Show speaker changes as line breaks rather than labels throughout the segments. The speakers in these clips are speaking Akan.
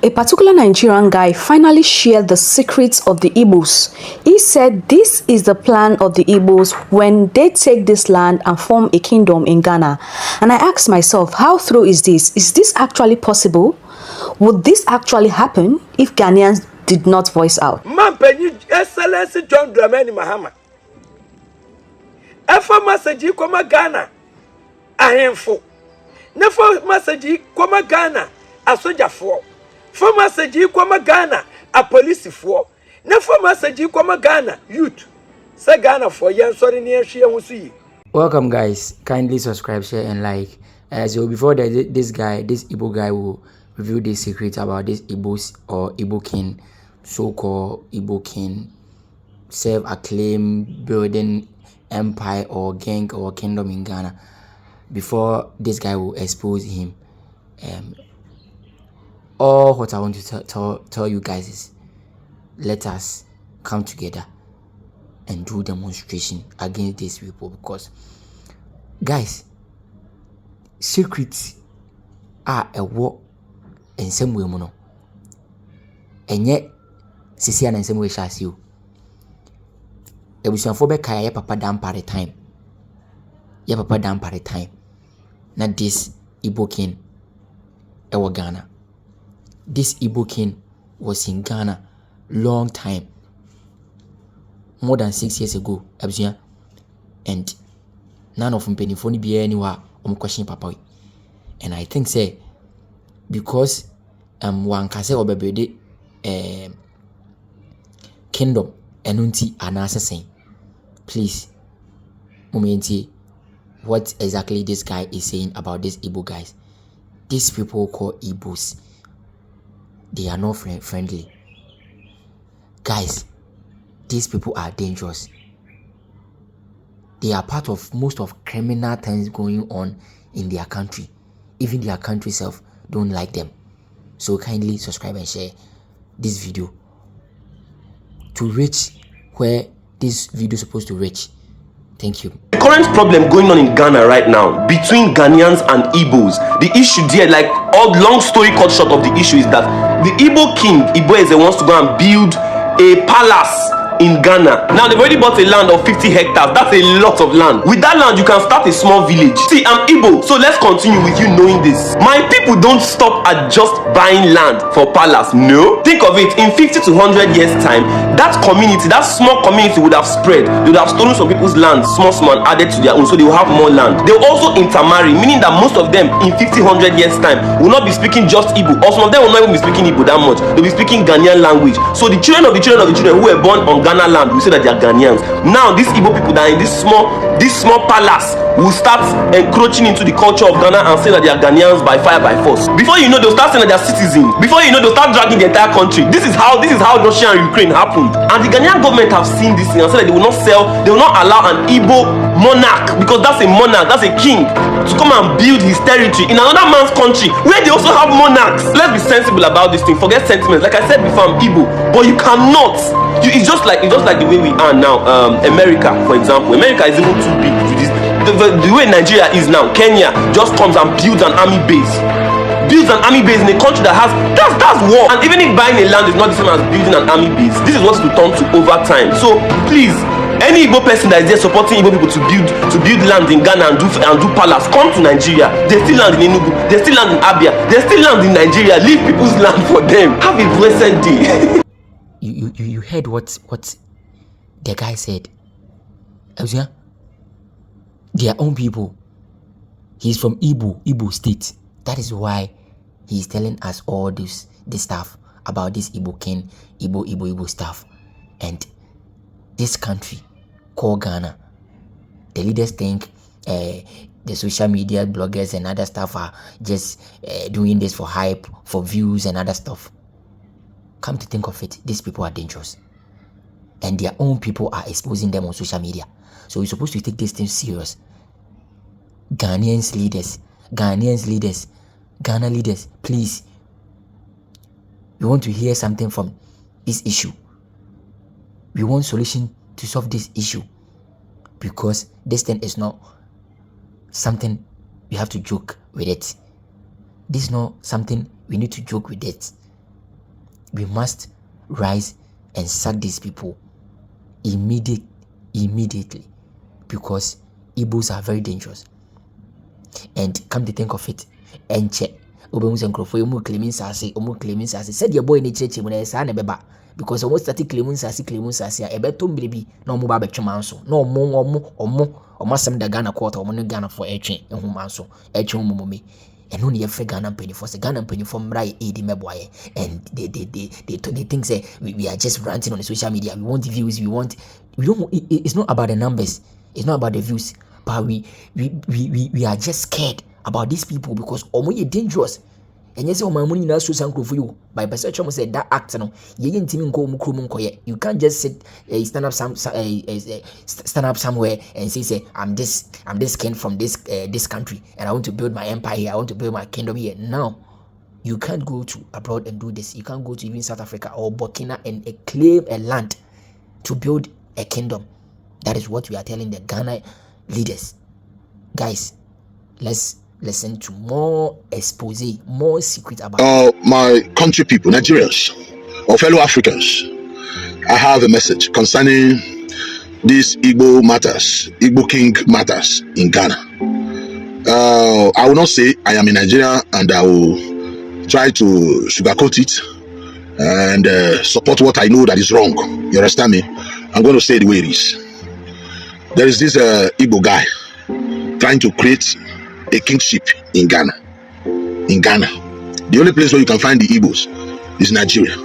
A particular Nigerian guy finally shared the secrets of the Igbos. He said this is the plan of the Igbos when they take this land and form a kingdom in Ghana. And I asked myself, how true is this? Is this actually possible? Would this actually happen if Ghanaians did not voice out?
Excellency John Dramani Mahama. Efa message koma Ghana ahemfo. Nefa message koma Ghana asojafo. For message koma Ghana a policefo. Nefa message koma Ghana youth. Say Ghana for yan sorry near share wusi.
Welcome guys, kindly subscribe, share and like. So before this Igbo guy will reveal the secret about this Igbos or Igbo king, so-called Igbo king, self-acclaimed building empire or gang or kingdom in Ghana. Before this guy will expose him, all what I want to tell you guys is, let us come together and do demonstration against these people, because guys, secrets are a war in some way mono, and yet sisi and in some way shall see you. There was some phobic kaya papa down par the time. Ya papa down par the time. Not this Igbo king ewa Ghana. This Igbo king was in Ghana long time, more than 6 years ago. And none of them penny be anywhere question papa. And I think say because one can say obebede kingdom enunti anasa saying, please momenti what exactly this guy is saying about these Igbo guys. These people called Igbos, they are not friendly guys. These people are dangerous. They are part of most of criminal things going on in their country. Even their country self don't like them. So kindly subscribe and share this video to reach where this video is supposed to reach. Thank you.
The current problem going on in Ghana right now between Ghanaians and Igbos, the issue there, like all long story cut short of the issue, is that the Igbo king, Igbo wants to go and build a palace in Ghana. Now they've already bought a land of 50 hectares. That's a lot of land. With that land, you can start a small village. See, I'm Igbo, so let's continue with you knowing this. My people don't stop at just buying land for palace. No. Think of it, in 50 to 100 years time, that community, that small community would have spread. They would have stolen some people's land, small, and added to their own, so they will have more land. They will also intermarry, meaning that most of them in 50, 100 years time will not be speaking just Igbo, or some of them will not even be speaking Igbo that much. They'll be speaking Ghanaian language. So the children of the children of the children who were born on Ghana land, we say that they are Ghanaians. Now these Igbo people that are in this small palace will start encroaching into the culture of Ghana and say that they are Ghanaians by fire by force. Before you know, they'll start saying that they are citizens. Before you know, they'll start dragging the entire country. This is how Russia and Ukraine happened. And the Ghanaian government have seen this thing and said that they will not allow an Igbo monarch, because that's a monarch, that's a king, to come and build his territory in another man's country where they also have monarchs. Let's be sensible about this thing. Forget sentiments. Like I said before, I'm Igbo, but you cannot. It's just like the way we are now. America, for example, America is even too big for this. The way Nigeria is now, Kenya just comes and builds an army base. Builds an army base in a country that has that's war. And even if buying a land is not the same as building an army base, this is what it will turn to over time. So please, any Igbo person that is there supporting Igbo people to build land in Ghana and do palace, come to Nigeria. There's still land in Enugu, there's still land in Abia, there's still land in Nigeria. Leave people's land for them. Have a blessed day.
You heard what the guy said. Their own people. He's from Igbo state. That is why he's telling us all this stuff about this Igbo king, Igbo stuff. And this country called Ghana, the leaders think the social media bloggers and other stuff are just doing this for hype, for views and other stuff. Come to think of it, these people are dangerous. And their own people are exposing them on social media. So we're supposed to take this thing serious. Ghanaians leaders, Ghana leaders, please. We want to hear something from this issue. We want solution to solve this issue. Because this thing is not something we have to joke with it. This is not something we need to joke with it. we must rise and sack these people immediately, because Igbos are very dangerous. And come to think of it, and check claiming said your boy in the church when I say because almost started claiming sassy a better baby no more baby manso no more some the Ghana quarter or Ghana for a chain and whom also a chum and only a free Ghana penny for the Ghana penny from right AD Meboye, and they think say we are just ranting on the social media. We want views, we don't. It's not about the numbers, it's not about the views, but we are just scared about these people because omo dangerous. And yes, my money now so for you. By perception, said that act no. You can't just sit stand up somewhere and say I'm this king from this country and I want to build my empire here. I want to build my kingdom here. No, you can't go to abroad and do this. You can't go to even South Africa or Burkina and claim a land to build a kingdom. That is what we are telling the Ghana leaders. Guys, let's listen to more expose, more secret about
my country people, Nigerians or fellow Africans. I have a message concerning these Igbo matters, Igbo king matters in Ghana. I will not say I am in Nigeria and I will try to sugarcoat it and support what I know that is wrong. You understand me? I'm going to say it the way it is. There is this Igbo guy trying to create a kingship in Ghana. The only place where you can find the Igbos is Nigeria.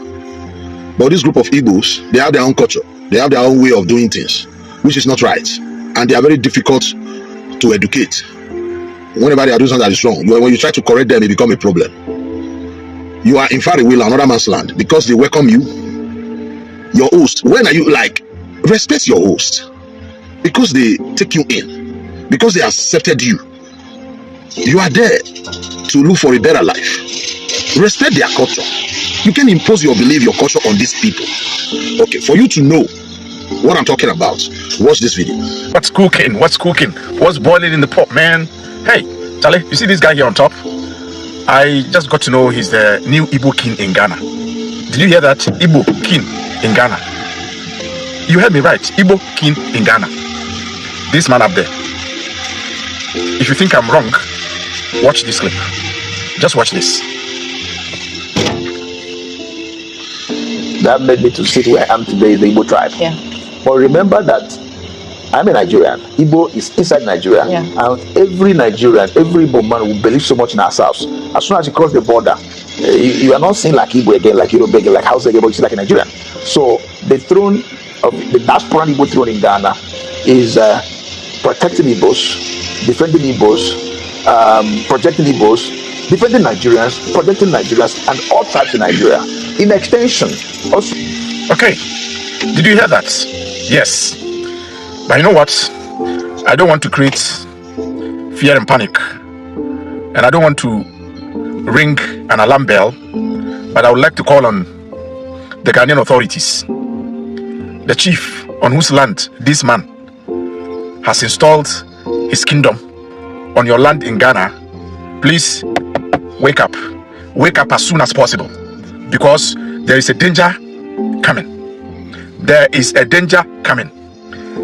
But this group of Igbos, they have their own culture, they have their own way of doing things, which is not right, and they are very difficult to educate. Whenever they are doing something that is wrong, when you try to correct them, it becomes a problem. You are in far away another man's land because they welcome you, your host. When are you like respect your host? Because they take you in, because they accepted you. You are there to look for a better life. Respect their culture. You can impose your belief, your culture on these people. Okay, for you to know what I'm talking about, watch this video.
What's cooking? What's boiling in the pot, man? Hey, Charlie, you see this guy here on top? I just got to know he's the new Igbo king in Ghana. Did you hear that? Igbo king in Ghana. You heard me right. Igbo king in Ghana. This man up there. If you think I'm wrong, watch this clip. Just watch this.
That made me to sit where I am today, the Igbo tribe.
Yeah.
But remember that I'm a Nigerian. Igbo is inside Nigeria.
Yeah.
And every Nigerian, every Igbo man will believe so much in ourselves. As soon as you cross the border, you are not seen like Igbo again, like Yoruba again, like Hausa again, but you see like a Nigerian. So the throne of the diaspora Igbo throne in Ghana is protecting Igbos, defending Igbos, protecting Igbos, defending Nigerians, protecting Nigerians, and all tribes in Nigeria. In extension, also.
Okay, did you hear that? Yes. But you know what? I don't want to create fear and panic, and I don't want to ring an alarm bell, but I would like to call on the Ghanaian authorities, the chief on whose land this man has installed his kingdom on your land in Ghana. Please wake up as soon as possible, because there is a danger coming. There is a danger coming.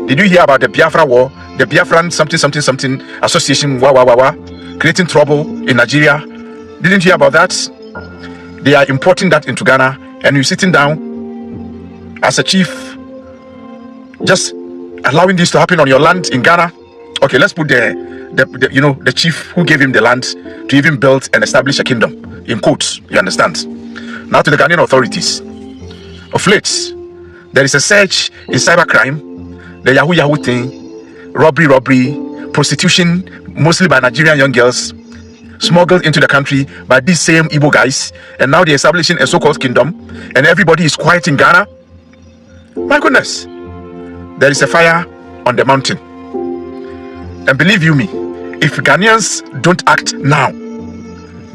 Did you hear about the Biafra war, the Biafran something association, creating trouble in Nigeria? Didn't you hear about that? They are importing that into Ghana, and you're sitting down as a chief, just allowing this to happen on your land in Ghana. Okay, let's put the chief who gave him the land to even build and establish a kingdom, in quotes, you understand? Now to the Ghanaian authorities. Of late, there is a surge in cybercrime, the Yahoo thing, robbery, prostitution, mostly by Nigerian young girls, smuggled into the country by these same Igbo guys, and now they're establishing a so-called kingdom, and everybody is quiet in Ghana. My goodness, there is a fire on the mountain. And believe you me, if Ghanaians don't act now,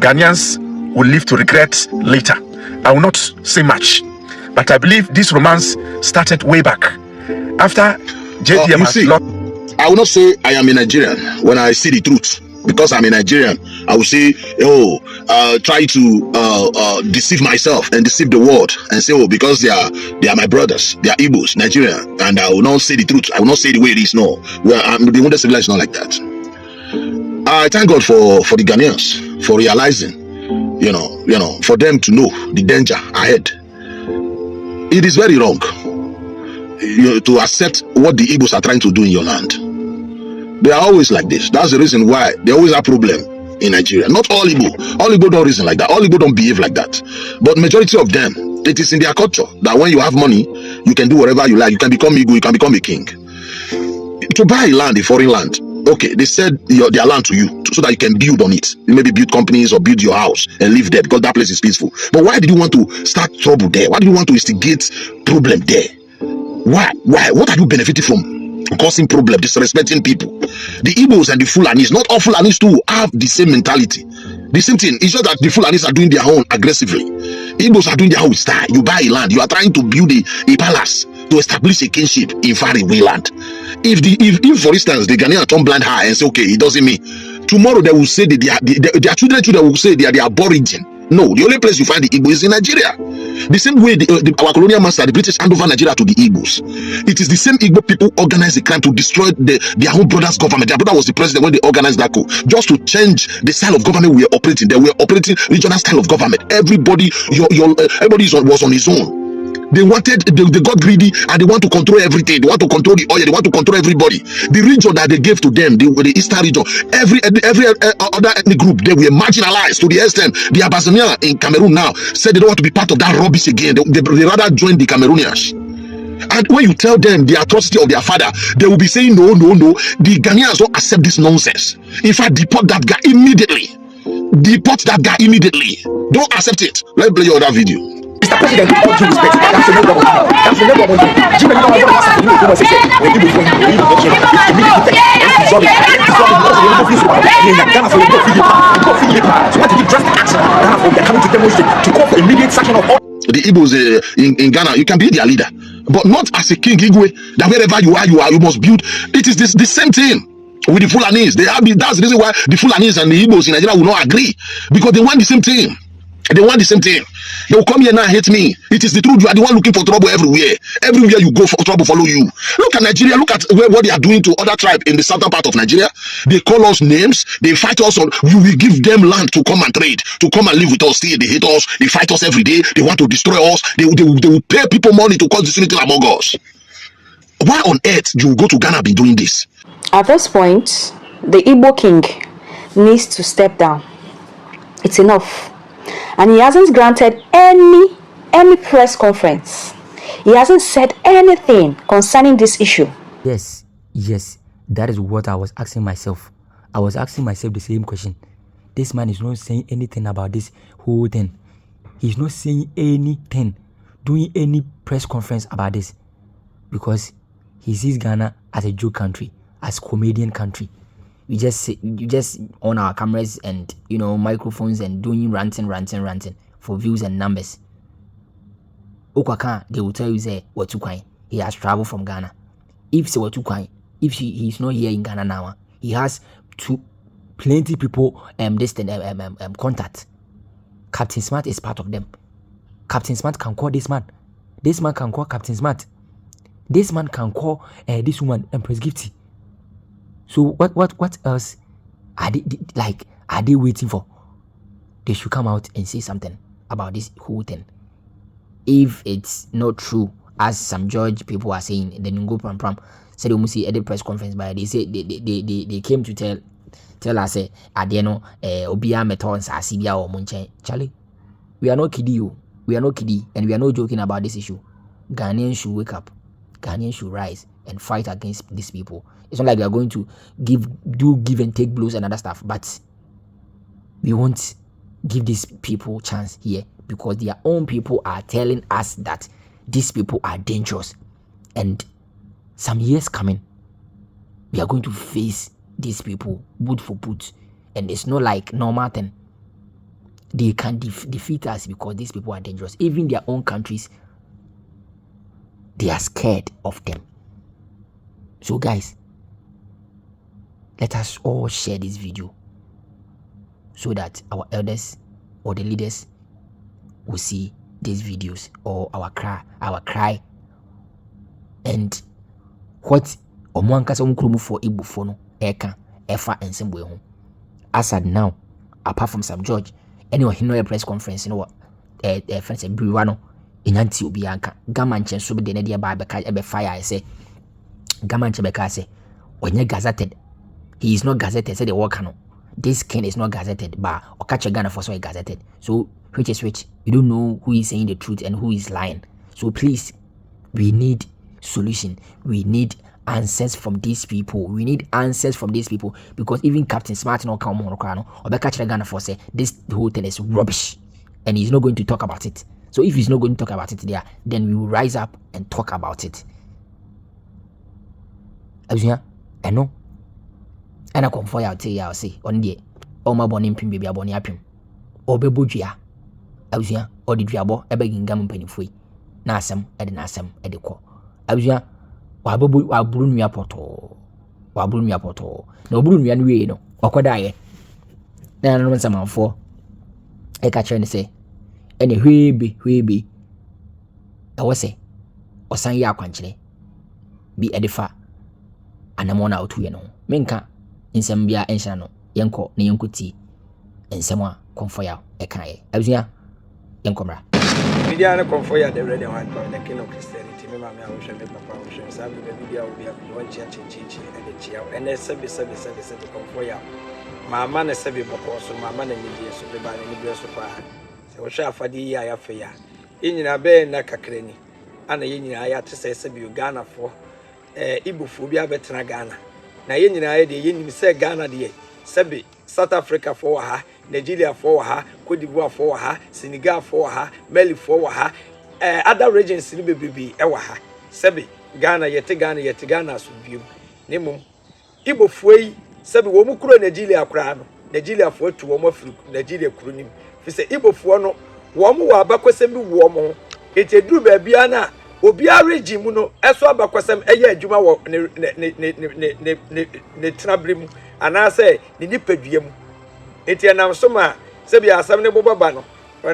Ghanaians will live to regret later. I will not say much, but I believe this romance started way back after JDM
I will not say I am a Nigerian when I see the truth. because I'm a Nigerian, I will say, oh, try to deceive myself and deceive the world and say, oh, because they are my brothers, they are Igbos, Nigerian, and I will not say the truth. I will not say the way it is. No, the wonder civilization is not like that. I thank God for the Ghanaians for realizing, for them to know the danger ahead. It is very wrong, to accept what the Igbos are trying to do in your land. They are always like this. That's the reason why they always have problem in Nigeria. Not all Igbo don't reason like that. All Igbo don't behave like that. But majority of them, it is in their culture that when you have money, you can do whatever you like. You can become Igbo, you can become a king. To buy land, a foreign land, okay, they said their land to you so that you can build on it. You maybe build companies or build your house and live there because that place is peaceful. But why did you want to start trouble there? Why did you want to instigate problem there? Why? What are you benefiting from? Causing problem, disrespecting people. The Igbos and the Fulanis, not all Fulanis too have the same mentality. The same thing. It's just that the Fulanis are doing their own aggressively. Igbos are doing their own style. You buy a land, you are trying to build a palace to establish a kinship in far away land. If for instance the Ghanaian turn blind eye and say, okay, it doesn't mean, tomorrow they will say that their children will say they are the aborigine. No, the only place you find the Igbo is in Nigeria. The same way our colonial master, the British, hand over Nigeria to the Igbos. It is the same Igbo people organize the crime to destroy their own brother's government. Their brother was the president when they organized that coup, just to change the style of government we are operating. They were operating regional style of government. Everybody was on his own. They got greedy and they want to control everything. They want to control the oil. They want to control everybody. The region that they gave to them, the eastern region, every other ethnic group, they were marginalized to the extent the Abyssinia in Cameroon now said they don't want to be part of that rubbish again. They rather join the Cameroonians. And when you tell them the atrocity of their father, they will be saying, no. The Ghanaians don't accept this nonsense. In fact, deport that guy immediately. Deport that guy immediately. Don't accept it. Let me play you other video.
Mr. President, with all due respect, that's a no government. That's a no government. Do you remember what was happening in Oklahoma State? When people went to the election, immediately so why did you drastic action? They're coming to demonstrate to call for immediate sanction of all.
The Igbos in Ghana, you can be their leader, but not as a king Igwe, that wherever you are, you must build. It is the same thing with the Fulanis. That's the reason why the Fulanis and the Igbos in Nigeria will not agree, because they want the same thing. They want the same thing. They will come here now and hate me. It is the truth. You are the one looking for trouble everywhere. Everywhere you go, for trouble follow you. Look at Nigeria. Look at what they are doing to other tribes in the southern part of Nigeria. They call us names. They fight us on. We will give them land to come and trade, to come and live with us. Still, they hate us. They fight us every day. They want to destroy us. They will pay people money to cause disunity among us. Why on earth do you go to Ghana be doing this?
At this point, the Igbo king needs to step down. It's enough. And he hasn't granted any press conference. He hasn't said anything concerning this issue.
Yes, that is what I was asking myself. I was asking myself the same question. This man is not saying anything about this whole thing. He's not saying anything, doing any press conference about this, because he sees Ghana as a joke country, as comedian country. You just on our cameras and microphones and doing ranting for views and numbers. Okwaka, they will tell you say Watukwan, he has traveled from Ghana. If say Watukwan, if he's not here in Ghana now, he has plenty people contact. Captain Smart is part of them. Captain Smart can call this man. This man can call Captain Smart. This man can call this woman Empress Gifty. So what else are they waiting for? They should come out and say something about this whole thing. If it's not true, as some judge people are saying, then you go pram said they must see at the press conference, but they say they came to tell us Adeno Obia Metons Asibia or Munche. Charlie, we are not kidding you. We are not kidding, and we are not joking about this issue. Ghanaians should wake up. Ghanaians should rise and fight against these people. It's not like we are going to give and take blows and other stuff, but we won't give these people chance here, because their own people are telling us that these people are dangerous, and some years coming we are going to face these people boot for boot, and it's not like normal thing. They can defeat us because these people are dangerous. Even their own countries, they are scared of them. So guys, let us all share this video so that our elders or the leaders will see these videos or our cry and what omuankasa omukromu for Igbo for no eka efa ensembo eho. As at now, apart from Sam George, anyone he know a press conference, you know what friends and Briwano in anti ubianka gamanchen so be the nedia ba be fire. I say gamanche beka say when you gazetted, he is not gazetted, say the work no. This king is not gazetted, but or catch a gun for so gazetted. So which is which? You don't know who is saying the truth and who is lying. So please, we need solution. We need answers from these people. We need answers from these people, because even Captain Smart no come on or be catch a gun for say this whole thing is rubbish, and he's not going to talk about it. So if he's not going to talk about it there, then we will rise up and talk about it. I know. And I come for you, I'll tell you, I'll say, on the my born in Pim baby, a bonny apim. Or Bebugia. I was here, or the Diabo, a begging gammon penny free. Nasam, at the Nasam, at the core. I was here, while Brun me up or while Brun me up or no Brun me and we no, or could I? Then I know some for a catcher and say, and a wee I was say, or San Yaquanchile be edifa, and I'm one out to you know. Minka. Insembia enshano yenko ne yenkuti ensemwa konfoya ekaye abusua yenkomra
media na konfoya the ready one for the king of Christianity me mama wo hwe me papa wo hwe sabi the media wo bia wo chia chinchichi and the chia and the sebi konfoya mama na sebi boko so mama na media so be ba na media so pa se wo hwe afade yi ayafe ya yenyina be na kakrani ana yenyina ya te se sebi Ghana fo Igbo fo bia betena Ghana na ye nyina ye de ye nim se Ghana de sebe South Africa for ha, Nigeria for ha, Cote d'Ivoire for ha, Senegal for ha, Mali for ha, other regions ni bebibi e wa ha sebe Ghana yete Ghana so biom nemu Igbo fuei sebe wo mu kuro Nigeria kura no Nigeria fo atu wo mu afiri Nigeria kuro nim fi se Igbo fo no wo mu wa abakwasem bi wo mu eteduru ba bia na obia regime no eso abakwasem eye adwuma wo ne trabrimu anase ne nipaduam enti enam so ma se bia asam ne bobaba no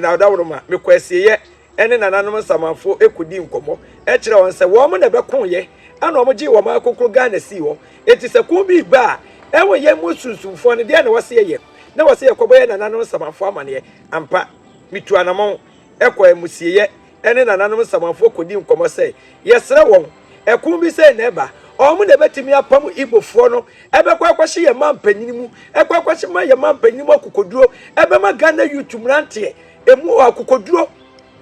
na odawro ma mekwasiye ene nananom samanfo ekudi nkomo e kire won se wo mo na bekonye ana omo gi wo ma akokro Ghana si wo enti se kun bi ba e wo ye mu susumfo ne de na wose ye na wose ye koboye nananom samanfo amane ampa mitu anamon ekwa emusiye ene nananom samanfo kodi nkomo se yesre won ekun bi se na eba omu na betimi apam Igbofo no ebekwa kwahye ye mampanyini mu ekwa kwahye ma ye mampanyini mu akokoduro ebema Ghana YouTube rante emu akokoduro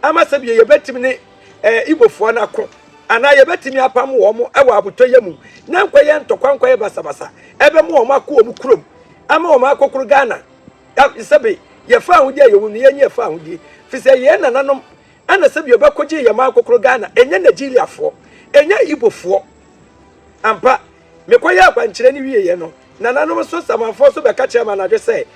amasabi ye betimi ne Igbofo na ko ana ye betimi apam wo mu ewa abotoye mu na nkwa ye ntokwankwa ye basabasa ebemu wo mako wo mu kurom ama wo makokoro Ghana sabi ye fa ahudi ye wunu ye nye fa ahudi fi se ye nananom ana sabi obakoje ye makokoro Ghana enye Nigeria fo enye Igbofo ampa mekoye akwankyere ni wiye ye no nananom so samanfo so beka kire ma na dwe se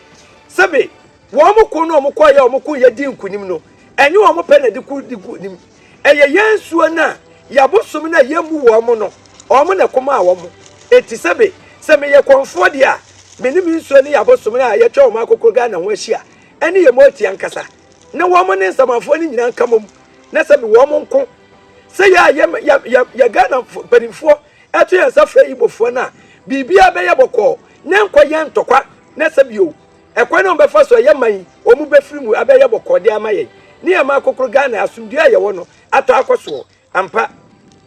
sabi wo mu ko no mu koye wo mu ko ye di nkunim no enye wo mu pe na di kunim eye yensuo na yabosom na yemu wo mu no wo mu na koma wo mu eti sabi se me ye konfo dia menim nsuo ne yabosom na ye twa wo makokoro Ghana ho ahia ene ye moti ankasa na wo mu ne samanfo ni nyina nkamom na sabi wo mu nko se ya Ghana penifo eto ye safra Igbofo na bibia be ye boko na nkwa ye ntokwa na sabio ekwa na mbefa so ye man omu befiri mu abe ye boko de amaye ni ye makokoro Ghana asumdua ye wo no ato akoso ampa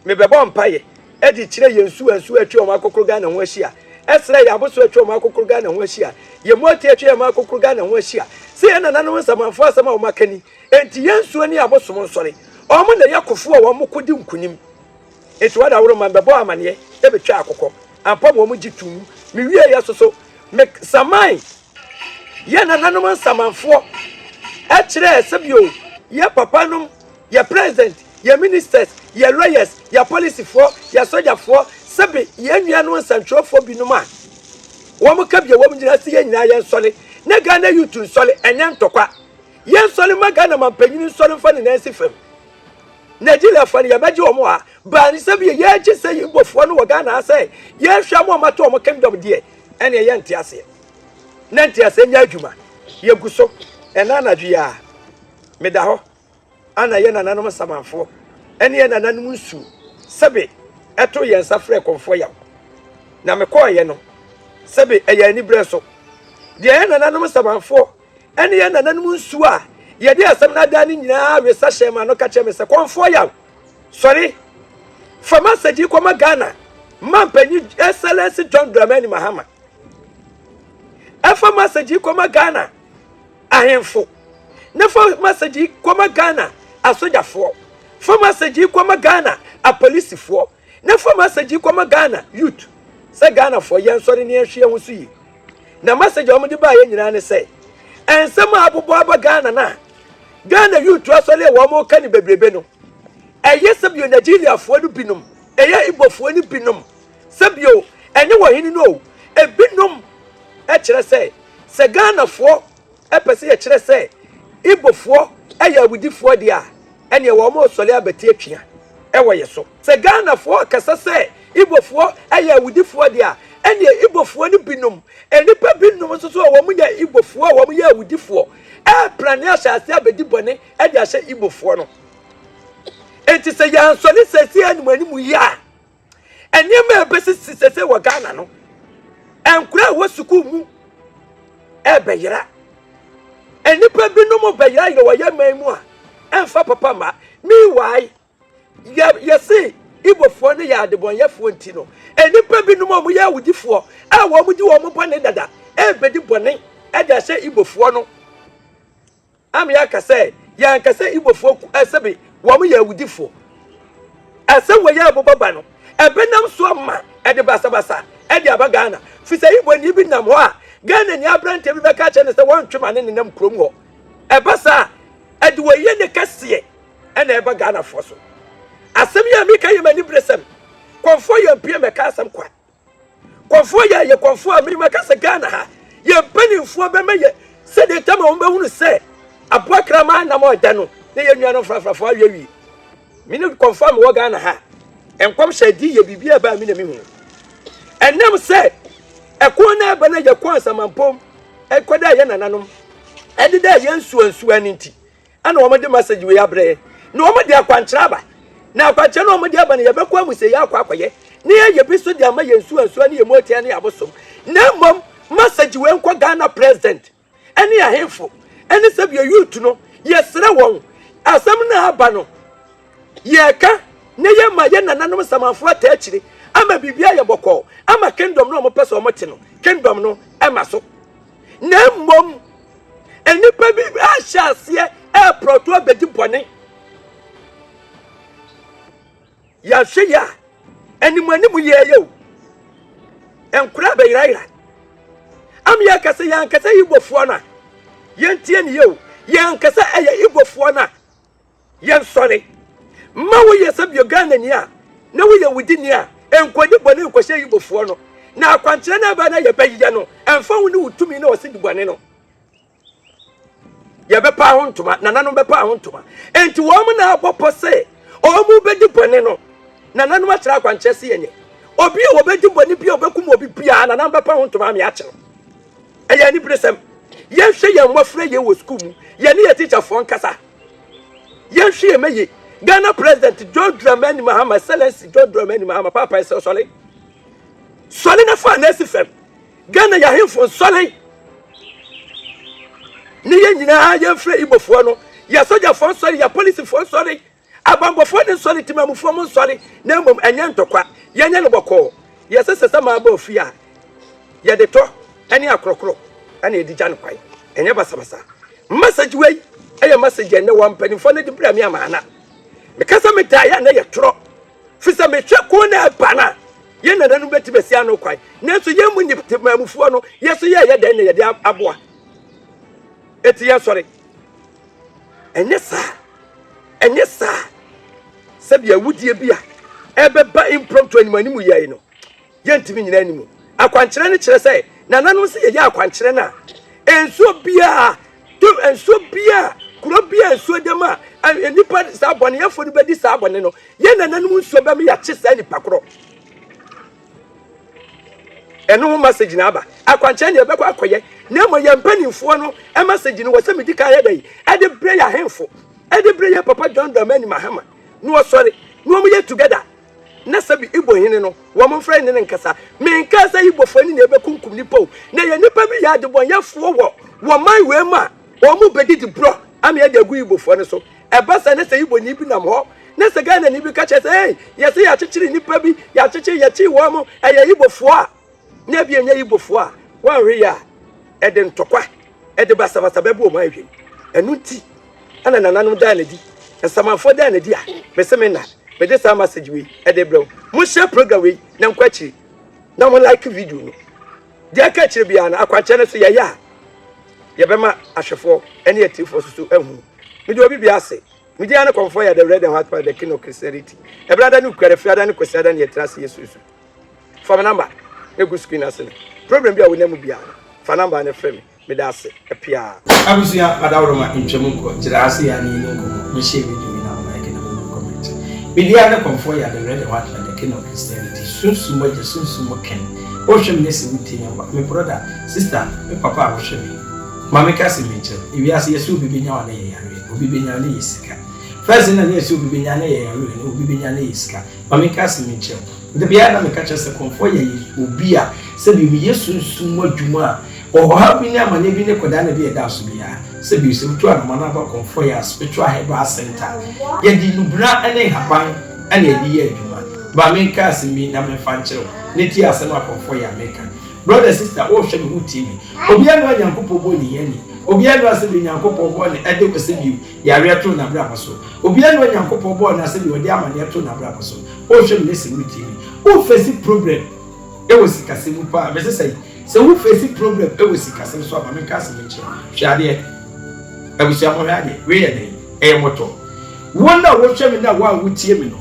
mebebo mpaye edi kire ye nsu atwa o makokoro Ghana ho ahia esra ye aboso atwa o makokoro Ghana ho ahia ye moti atwa ye makokoro Ghana ho ahia se ye nananom samanfo asama o makani enti ye nsu ni aboso nsore o mu na yakofo wo mu kodi nkunim eti wada woro man bebo amane e betwa akokọ ampam wo mu gitum mi wie ya soso me samai ye nananom samanfo e kire sebio ye papa num ye president ye ministers ye lawyers ye police for ye soldier for sebe ye nuanu nsantwofo binum a wo mu kabie wo mu nyina se ye nyina ye nsole na Ghana youth nsole enya ntokwa ye nsole ma Ghana mampanyini nsole mfa ne nansi fam Nigeria fani ya beji omo a ba ni sabi ye achi se Igbofo no Ghana say ye hwa mo mato omo kingdom de ene ye ntiase na ntiase nya adwuma Yeguso ena na dua meda ho ana ye nananom samanfo ene ye nananom nsu sebe eto ye nsafre konfo yaw na mekoye no sebe eya ni breso de ye nananom samanfo ene ye nananom nsu a ye de asem na da ni nyina we sa shema no ka che me se konfo yaw sorry fama saji koma Ghana mampanyi excellence John Dramani Mahama afama saji koma Ghana ahemfo na fama saji koma Ghana asojafo fama saji koma Ghana a policefo na fama saji koma Ghana youth se Ghana for yen sori ne ahwe ho so yi na message o mudi ba ye nyina ne se ensema abobo aba Ghana na Ghana youth asole wo mo ka ni bebrebe no eye sebio Nigeria fo no binom eye Igbo fo no binom sebio ene wo hini no e binom e kire se Ghana fo e pese ye kire se Igbo fo eye awudifo dia ene wo mo sole abati atwia e wo ye so se Ghana fo kasa se Igbo fo eye awudifo dia ene Igbo fo no binom enipa binom so so wo mo nya Igbo fo wo mo ya awudifo e plane asase abedi bone e dia hye Igbo fo no enti se ya sole sesi animu ya enema ebesi sese wo Ghana no enkura wo suku mu e beyira enipa binom beyira ye wo ya maimu a emfa papa ma mi why ya say Igbo fo ne ya adebon ya fo nti no enipa binom mo ya wudifo a wo mu di wo mo bone dada e bedi bone e da hye Igbo fo no am ya ka say ya ka say Igbo fo asebe wo mo ya wudifo ase wo ya baba no ebenam so ma e de basabasa e de aba Ghana fi say Igbo ni bi nam ho a Ghana ni abrante bi be ka che ne se won twema ne nam krom ho e basa e de wo ye ne kase e na e ba Ghana fo so asem ya mi ka ye mani bresem konfo ye mpie me ka asem kwa konfo ye konfo a mi me ka se Ghana ha ye panimfo be me ye se de tama won be hunu se aboakra ma na mo da no ne ye nua no frafrafo awie mi ne konfo me wo Ghana ha enkom shadi ye bibia ba mi na mi hu enem se ekwo na ba na ye kwa samampom ekoda ye nananom edida ye nsu aninti ana wo de message we abre na wo de akwankyera ba na akwankyera na wo de aba na ye bekwa amuse ye akwakoye ne ye biso de ama ye nsu ne ye motia ne abosom na mom message we nkwa Ghana president ene ya hemfo ene se bi youth no ye sere won asem na aba no ye ka ne ye ma ye nananom samanfo atachire ama bibia ye boko ama kingdom no mo pese o mote no kingdom no ema so na mom enipa bi ahyaase e proto abedi bone ya hwe ya animanimu ye yo enkura be yiraira am ya kase ya nkase Igbofo na yentie ni yo ya nkase eye Igbofo na yen sori ma wo ye sabio Ghana ni a na wo ye wudi ni a enkodi bone nkohye Igbofo no na akwankyere na ba na ye bayija no emfa wo ni wutumi na osidi bone no ye be pa ho ntoma na nanu be pa ho ntoma enti wo mu na abopo se o mu bedi bone no na nanu ma kira akwankyere se yenye obi wo bedi bone bia obekum obi bia na nanu be pa ho ntoma me akye no eya ni bresem ye hwe ye mwafre ye wo school mu ye ni ye teacher fo nkasa ye hwe ye meye Ghana president John Dramani Mahama excellence John Dramani Mahama papa is sorry na fa na sifem Ghana ya hemfo sorry ni ye nyina ye mfre Igbofo no ya soja fo sorry ya police fo sorry abambofo ne sorry timamufo mo sorry na mom enye ntokwa ye nya ne boko ye sesesa ma ba ofia ye de to ene akrokro ene edija ne kwai enye basabasa message wey eye message ene one penny for ne di bra mi amana because me die na ye tro fisa me twa ko na bana ye na nanu beti besia no kwai na so ye mu ni mamufuo no ye so ye den na ye de aboa eti ye sorry enye sa sabia wudie bia ebeba impromptu animanimu ye no ye ntimi nyina animu akwankyere ne kire sai na nanu se ye akwankyere na enso bia kuro bia enso dema enipa sa bone ye fo ni bedi sa bone no ye na nanu nso be me ya kye sa nipa kro enu message na aba akwankyere ne be kwa akoye na mo ya mpanimfo no e message no wose medika ya dai e de bre ya hemfo e de bre ya papa John Dramani Mahama no sorry no mo ye together na sabi Igbo hene no wo mo friend ne nkasa me nkasa Igbo fani na ebe kunkum nipa na ye nipa bi ya de bon ya fo wo man we ma wo mo bedi di bro am ya de agu Igbo fo ne so e ba sa na se Igbo ni bi nam ho na se Ghana ni bi ka che say ye se ya chichiri nipa bi ya chichi ya chi wo mo e ye Igbo fo a na bi enya Igbo fo a wan re ya e de ntokwa e de basa basa bebu o ma hwe enu ti ana nananom da na di esamafo da na di a be se me na be de sa message we e de bro mo share program we na nkwachi na mo like video no dia ka chire bia na akwache ne so ya ya ye be ma ahwefo ene atifo so ehu me de obi bia se me dia na konfo ya the red and white part the king of Christianity e brother no kwere fiada ne kwesiada ne yetrase yesu for my number e go screen asene problem bia wo na mu bia for number na frame me da se e pia
abusia madawroma ntwemu ko jira ase ya ni nko me share video na ma ke na mo comment media na konfo ya the red and white part the king of Christianity sunsumo je sunsumo ken o hwem ne se wuti ya me brother sister me papa a hwem mama ka se me che ewi ase yesu bibi nya wa na ye yare obi benya na yesika first na yesu bibi nya na ye yare na obi benya na yesika mama ka se me che de bia na me ka che se konfo ya obi a se bibi yesu sunsumo adwuma o ha bi ni amane bi ne koda na bi eda so bia se bi se mutu anoma na ba konfo ya spiritual herbal center ye di nubra ene haban ene edi ye adwuma ba me ka se mi na me fa nkyere ne ti asema konfo ya meka brother sister o hwe me hu tv obi anu anyankopɔ bo ni yani obi anu ase bi nyankopɔ bo ne ede ko se bi yare to na bra so obi anu anyankopɔ bo na se bi odi amane to na bra so o hwe me se hu tv o face problem e wo sikase mu pa be se say se wo face problem e wo sikase so aba me ka se me che hwade e abusia mo hwade we ye dey e moto wona wo hwe me na wo a wo tie me no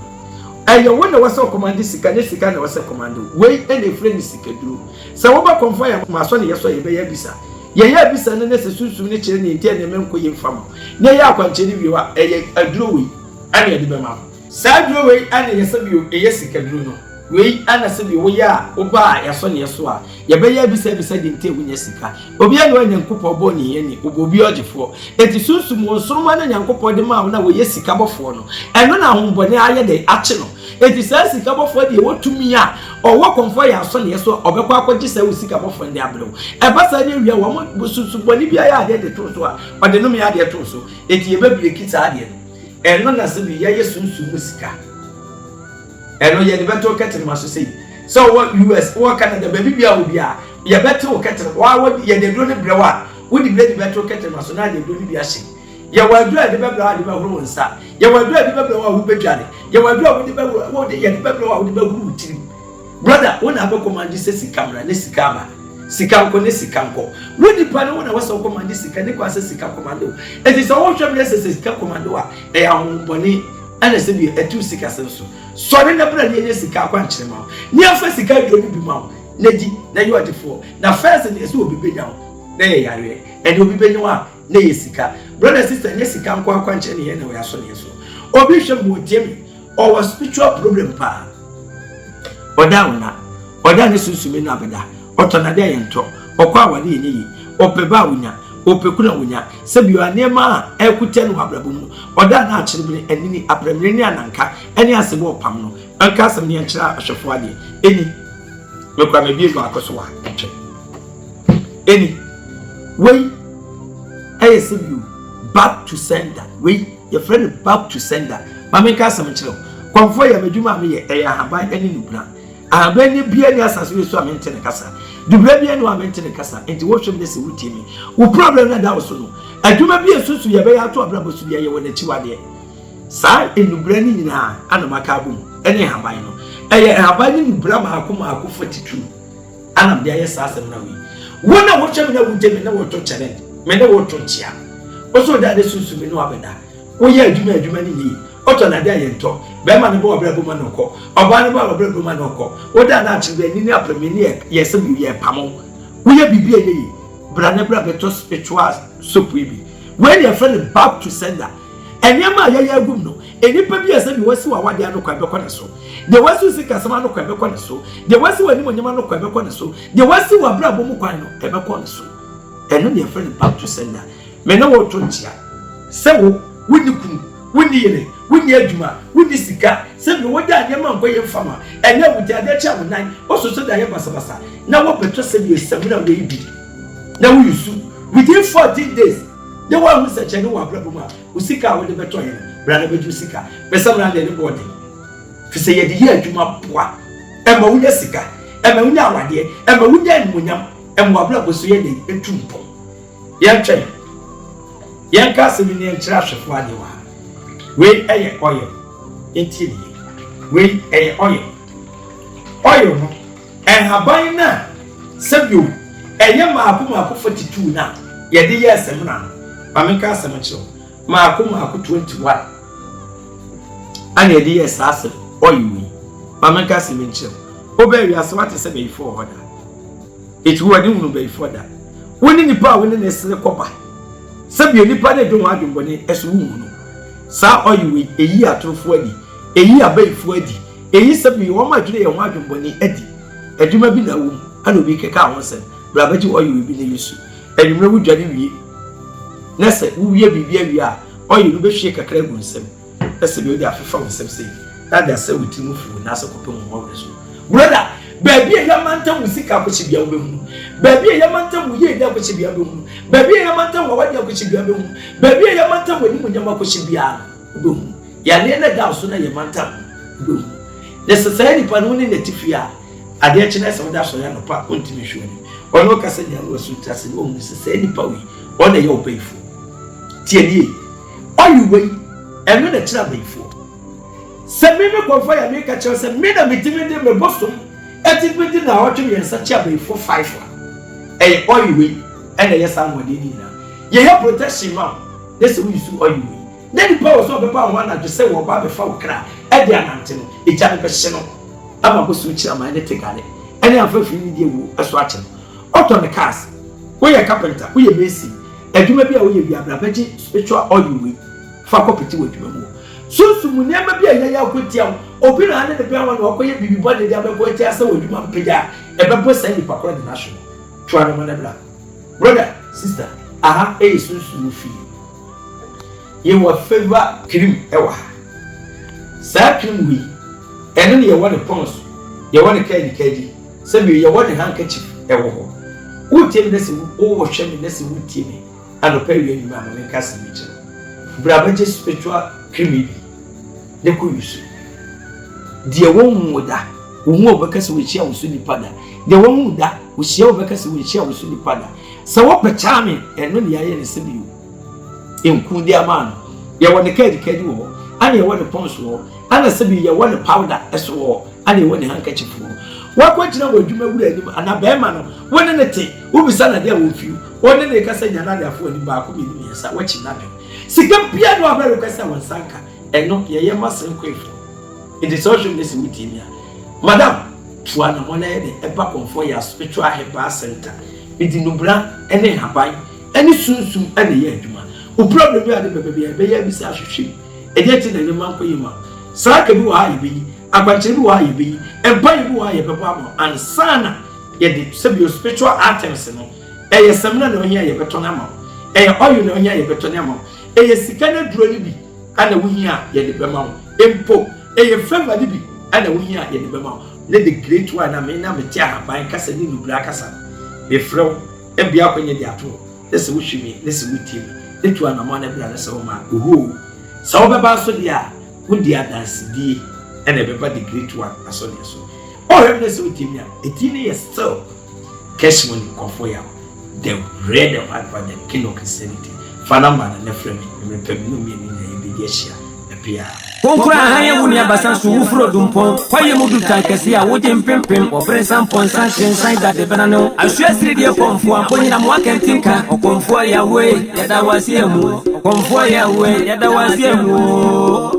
ayo wona wo se command sika ne sika na wo se command we e na friend sika duro se wo ba konfa ya ma so ne yeso ye be ya bisa ye ya bisa ne se susum ne kire ne ntia ne menko ye mfam ne ya akwanche ne biwa e aduro we ane de be ma sa aduro we ane ye se bi e ye sika duro no we ana se bi wo ya oba ya so ne yeso a ye be ya bisa de ntia wunya sika obi ane wa nyankopɔ bo ne ye ni obi ogefo eti susum wo soroma na nyankopɔ de ma na wo ye sika bɔfo no eno na hombone aye de ache no eti sa sika bɔfo de wo tumi a owo konfo ya so ne yeso obekwa akɔgye sa wo sika bɔfo de abrew e basa ne wia wo mo susuboni bia ya de to so a ode no me ya de to so eti ye be brekita ade eno na se bi ya ye sunsumu sika eno ye de beto ketere maso sei so what US what Canada baby bia wo bia ye beto ketere wa wo ye de do ne brewa wo di beto ketere maso na de do ne bia hye ye wa do de bebra de ba horo nsa ye wa do de bebra wa wo bedware ye wa do wo de bebra wo de ye de bebra wa wo de ba huru tiri brother wona have command say camera ne sika ba sika nko ne sika nko wo di pa ne wona wasa command sika ne kwa say sika commando e ti so wo hwem ne say sika commando a e ya homboni ana se bi etu sika senso so ne na bra ne sika kwa nkyere ma ne afa sika duro ni bi ma na di na you are the four na first ne so obi benya na ye yare e de obi benya wa na ye sika brother sister ne sika nko kwa nkyere ne ye na we aso ne so obi hwem mo tiem o was spiritual problem pa oda ne susumi na beda otonade yento okwa awade yenyi opeba wunya opekuna wunya sebi anema ekute no abrabo mu oda na akyerebe enini apremre ni ananka eni asebo opam no anka asem ne nkyira ahwefo ade eni mekwa me bi ba akoso wa twe eni we ayesebi back to sender we your friend back to sender mama ka asem kyerɛ konfo ya medwuma me ye eya haban eni nubra abani bia ni asase we so amentene kasa dubra bia ni amentene kasa enti wo hwem dese wutie mi wo problem na da wo so no adwuma bia susu ye be ya to abrabo su bia ye wo na chiwade sa enubra ni nyina ana maka abum ene haban no eye haban ni nubra ma akoma akofo titu ana bia ye sa asem na we wo na wo hwem na wutie mi na wo to challenge me na wo to chia o so da de susu mi no abeda wo ye adwuma ni ni oto na dia yento be ma ne bo obrabo ma no ko oba ne bo obrabo ma no ko o da na chibe ni apremeni yese bi ye pamo wo ye bibia ye bra ne bra beto spiritual soap bi when your friend back to sender enyama ye agum no enipa bi yese bi wasi wa wade ano kwa bekọ ne so de wasi sika sama no kwa bekọ ne so de wasi wani monyama no kwa bekọ ne so de wasi wa brabo mu kwa no bekọ ne so ɛno ne yɛfrɛ no back to sender me ne wo to nkyia sɛ wo wonni kunu wonni yere wonni adwuma wonni sika sɛ me wogya nyɛma nkɔ yɛ mfama ɛnɛ wogyaade kyɛ wo nan ɔsoso da yɛ basabasa na wɔbɛtɔ sɛ bi samina wo yi bi na wo yusu within 14 days ne wa hu sɛ kyɛ ne wa brabo ma wo sika wo de bɛtɔ yɛ bra na bɛju sika pɛsɛ bra de ne bɔde fi sɛ yɛ de yɛ adwuma boa ɛma wo yɛ sika ɛma wo nya awade ɛma wo nya animonyam ɛma brabo so yɛ de etumpo yɛ twɛn yɛn ka sɛ bi ne nkyerɛ ahwefo ade wa wei ɛyɛ oil enti ne wei ɛyɛ oil no ɛhaban na sɛbio ɛyɛ maako 42 na yɛde yɛ asɛm na ma menka asɛm kyerɛ maako 21 ana yɛde yɛ saa asɛm oil wei ma menka asɛm kyerɛ obɛwi asɛm ate sɛ bɛyifo hɔ da ɛti wo ade hunu bɛyifo da woni nipa a woni ne sere kɔba sɛbio nipa ne dwom adwumbɔne ɛso wo hunu saa oil wei eyi atorofo adi eyi abayifo adi eyi sɛbio wɔn adwene yɛ ho adwumbɔne adi adwuma bi na wom ana obi keka ho sɛ bra bɛgye oil wei bi ne yesu adwumre wo dwane wie na sɛ wo wie bibia wie a oil no bɛhwie kakra gu nsɛm na sɛ bi odi afefa wo nsɛm sɛ na da sɛ wo timu fu na sɛ kopɛ wo wɔ so brother baabi a yamantam wo sika akɔkye bia wo bɛhu baabi a yamantam wo yɛ da akɔkye bia wo bɛhu baabi a yamantam wo wadi akɔkye bia wo bɛhu baabi a yamantam wo nimu nyama akɔkye bia wo bɛhu yale na da so na yamantam wo bɛhu na sɛ sɛ nipa no ne natifi a ade kyene sɛ wo da so ya no pa ontimi hwɛ ni ɔno ka sɛ nyalo so tase wo hu sɛ nipa wi ɔna yɛ obɛifo tie nie ɔyi wei ɛno na kyerɛ abɛifo sɛ me kɔfa ya me ka kyerɛ sɛ me na metimi de me bosom etibidi na ɔtwe yɛn sa kyerɛ abɛifo 5 a ɛyɛ ɔyi wei ɛna yɛ saa mɔde ni na yɛ yɛ protection ma na sɛ wo yusu ɔyi wei na nipa wɔ so ɔbɛba ho na de sɛ wɔ ba bɛfa wo kra ɛde anante no egya ne bɛhye no ama ko so kyerɛ ma ne tegale ɛne afafi ni die wo ɛso akyɛ auto ne cars wo yɛ carpenter wo yɛ mason adwuma bi a wo yɛ bi abra bɛgye spiritual oil wei fa kopeti wo adwuma mu sunsumu nneɛma bi a yɛ akotia obi na ane de bia wa na ɔkɔyɛ bibi bɔde de abɛbɔ atia sɛ wo adwuma mpagya ɛbɛbɔ sɛ nipa kora de national twa no mana bra brother sister aha sunsumu fi yɛ wɔ favor cream ɛwɔ ha saa cream wei ɛno ne yɛ wɔ ne pons yɛ wɔ ne kaadi sɛ bi yɛ wɔ ne handkerchief ɛwɔ hɔ wotie me nesi wo hwɛ me nesi wotie me anopa wie ni ma me nka se mi kyerɛ bra bɛgye spiritual cream bi de ko yusu de wɔn mu da wo hu obɛka se wo kyia wo so nipa da de wɔn mu da wo hyia obɛka se wo kyia wo so nipa da sɛ wo pɛkya me ɛno ne yɛ ne se bi o enku de ama no yɛ wɔ ne kaadi wɔ hɔ ana yɛ wɔ ne pons wɔ ana se bi yɛ wɔ ne powder ɛso wɔ ana yɛ wɔ ne handkerchief wɔ wakɔgyina wɔ adwuma wura anim ana bɛrima no wɔne ne te wobisa na deɛ wɔ fiu wɔne ne kasa nyana de afɔ anim baako bi nim yɛsa wɔkyi na dwom sika bia no abɛrɛ kasa wɔn sanka ɛno yɛyɛ masen kwefo it is also this meeting ya madam tuana mona yɛ de ɛba kɔnfɔ ya spiritual herbal center edi nubra ɛne haban ɛne sunsum ɛne yɛ adwuma o problem bi ade bɛbɛ bi yɛ bi sa ahwehwɛ ɛde ti na ne man kɔ yima saa ka bi wɔ ha yɛ bi akwankyere bi wɔ ha yɛ bi empire bi wɔ ha yɛ bɛbɔ ama ansana yɛ de sɛbi spiritual items no ɛyɛ semina na ohia yɛ bɛtɔ na ama ɛyɛ oil na ohia yɛ bɛtɔ na ama ɛyɛ sika na duro ni bi ana wohia yɛ de bɛma wo empo ɛyɛ favor ni bi ana wohia yɛ de bɛma wo ne the great one na me na me tia haban kasa ni nubra kasa be frɛw ebia kwenye de ato lese wo hwimi lese wo tie me etu anamo na bra lese wo ma oho sa wo bɛba so dia wo dia dance die ɛna bɛba the great one aso ne so o hwɛ lese wo tie me a eti ne yɛ still cash money kɔfo ya the red and white for the king of Christianity fana man na frɛ me repem no me ni na ebi yɛhia epia
Konkura hanya wuni abasan su ufuro dumpon kwaye mudu tankesi a woje mpempem obre sampon sanchen saida de benano ahwe siri de konfo amponi na mwa kentinka okonfo ya we yada wasiemu okonfo ya we yada wasiemu